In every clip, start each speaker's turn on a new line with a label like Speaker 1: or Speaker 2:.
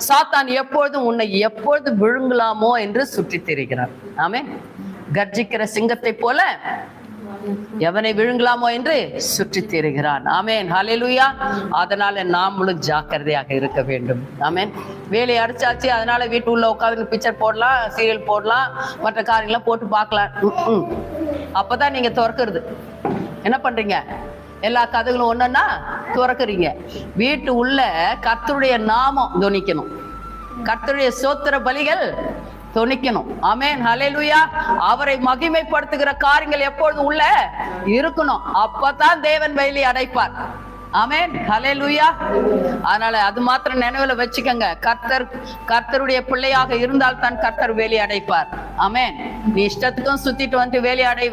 Speaker 1: சாத்தான் எப்பொழுதும் உன்னை எப்பொழுது விழுங்கலாமோ என்று சுற்றி திரிகிறார். ஆமென். கர்ஜிக்கிற சிங்கத்தை போல எவனை விழுங்கலாமோ என்று சுற்றி திரிகிறான். ஆமென். ஹல்லேலூயா. அதனால நாமளும் ஜாக்கிரதையாக இருக்க வேண்டும். ஆமென். வேலையை அடிச்சாச்சு, அதனால வீட்டு உள்ள உட்காந்து பிக்சர் போடலாம், சீரியல் போடலாம், மற்ற காரியங்களாம் போட்டு பார்க்கலாம். அப்பதான் நீங்க துறக்கிறது. என்ன பண்றீங்க? எல்லா கதைகளும் ஒண்ணுன்னா துறக்குறீங்க. வீட்டு உள்ள கர்த்தருடைய நாமம் துணிக்கணும், கர்த்தருடைய சோத்திர பலிகள் துணிக்கணும். ஆமென். ஹல்லேலூயா. அவரை மகிமைப்படுத்துகிற காரியங்கள் எப்பொழுதும் உள்ள இருக்கணும். அப்பதான் தேவன் வேலி அடைப்பார். ஆமென். ஹல்லேலூயா. அதனால அது மாத்திரம் நினைவுல வச்சுக்கோங்க. கர்த்தருடைய பிள்ளையாக இருந்தால் தான் கர்த்தர் வேலி அடைப்பார். ஆமென். நீ இஷ்டத்துக்கும் சுத்திட்டு வந்து வேலி அடை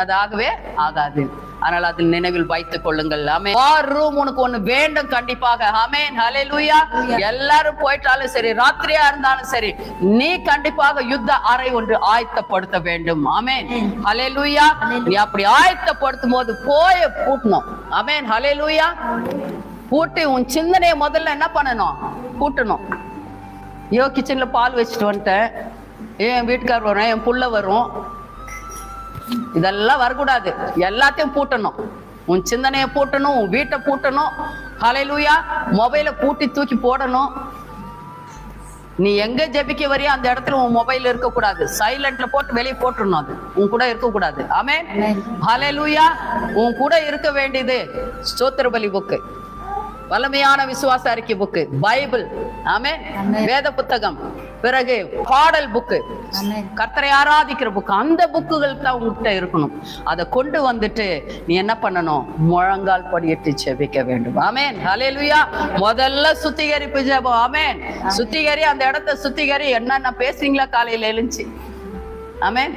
Speaker 1: அது ஆகவே ஆகாது. ஆனால் அதில் நினைவில் வைத்துக் கொள்ளுங்கள். ஆமென். வார் ரூம் உனக்கு ஒண்ணு வேண்டும் கண்டிப்பாக. ஆமென். ஹல்லேலூயா. எல்லாரும் போயிட்டாலும் சரி, ராத்திரியா இருந்தாலும் சரி, நீ கண்டிப்பாக யுத்த அறை ஒன்று ஆயத்தப்படுத்த வேண்டும். ஆமென். ஹல்லேலூயா. நீ அப்படி ஆயத்தப்படுத்தும் போது போய் பூட்டணும். ஆமென். ஹல்லேலூயா. பூட்டி உன் சிந்தனையை முதல்ல என்ன பண்ணணும்? பூட்டணும். ஐயோ, கிச்சன்ல பால் வச்சுட்டு வந்துட்டேன், என் வீட்டுக்காரர் வரும், என் புள்ள வரும், இதெல்லாம் வரக்கூடாது. எல்லாத்தையும் பூட்டணும். உன் சிந்தனையை பூட்டணும், உன் வீட்டை பூட்டணும். ஹல்லேலூயா. மொபைலை பூட்டி தூக்கி போடணும். நீ எங்க ஜெபிக்க வரையோ அந்த இடத்துல உன் மொபைல் இருக்கக்கூடாது. சைலண்ட்ல போட்டு வெளியே போட்டுடணும். அது உன் கூட இருக்கக்கூடாது. ஆமென். ஹல்லேலூயா. உன் கூட இருக்க வேண்டியது ஸ்தோத்திர பலி புக்கு, வல்லமையான விசுவாச அறிக்கை புக்கு, பைபிள், ஆமென், வேத புத்தகம், பிறகு பாடல் புக்கு, கர்த்தரை ஆராதிக்கிற புக்கு, அந்த புக்குகள் தான் உங்ககிட்ட இருக்கணும். அதை கொண்டு வந்துட்டு நீ என்ன பண்ணணும்? முழங்கால் படியிட்டு ஜெபிக்க வேண்டும். ஆமென். ஹல்லேலூயா. முதல்ல சுத்திகரிப்பு ஜெபம். ஆமென். சுத்திகரி, அந்த இடத்த சுத்திகரி. என்னென்ன பேசுறீங்களா காலையில எழுந்துச்சு? ஆமென்.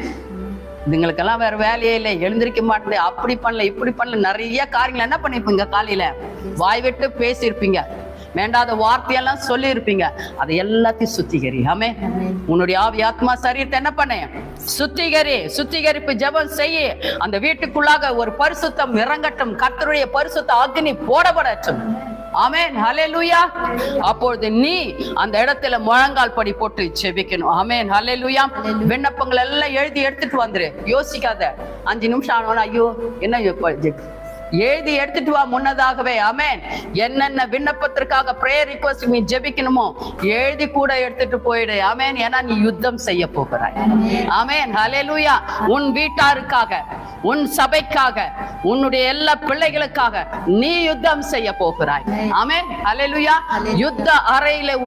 Speaker 1: இதுங்களுக்கெல்லாம் வேற வேலையே இல்லை, எழுந்திருக்க மாட்டேன், அப்படி பண்ணல இப்படி பண்ணல, நிறைய காரியங்கள் என்ன பண்ணிருப்பீங்க? காலையில வாய் விட்டு பேசியிருப்பீங்க, வேண்டாத வார்த்தையெல்லாம் சொல்லி இருப்பீங்க. அதை எல்லாத்தையும் சுத்திகரி. ஆமென். உன்னுடைய ஆவி ஆத்மா சரீரத்தை என்ன பண்ண? சுத்திகரி. சுத்திகரிப்பு ஜெபம் செய்ய. அந்த வீட்டுக்குள்ளாக ஒரு பரிசுத்தம் இறங்கட்டும். கர்த்தருடைய பரிசுத்த அக்னி போடப்படட்டும். ஆமென். ஹல்லேலூயா. அப்பொழுது நீ அந்த இடத்துல முழங்கால் படி போட்டு ஜெபிக்கணும். ஆமென். ஹல்லேலூயா. விண்ணப்பங்கள் எல்லாம் எழுதி எடுத்துட்டு வந்துரு. யோசிக்காத. 5 நிமிஷம் ஆனோன்னா ஐயோ என்ன எழுதி எடுத்துட்டு வா முன்னதாகவே. ஆமென். என்னென்ன விண்ணப்பத்திற்காக பிரேயர் ரிக்வெஸ்ட் நீ ஜெபிக்கணுமோ எழுதி கூட எடுத்துட்டு போயிடு. ஆமென். ஏன்னா நீ யுத்தம் செய்ய போகிறாய். ஆமென். ஹல்லேலூயா. உன் வீட்டாருக்காக, உன் சபைக்காக, உன்னுடைய எல்லா பிள்ளைகளுக்காக நீ யுத்தம் செய்ய போகிறாய். ஆமென். ஹல்லேலூயா. யுத்த அறையில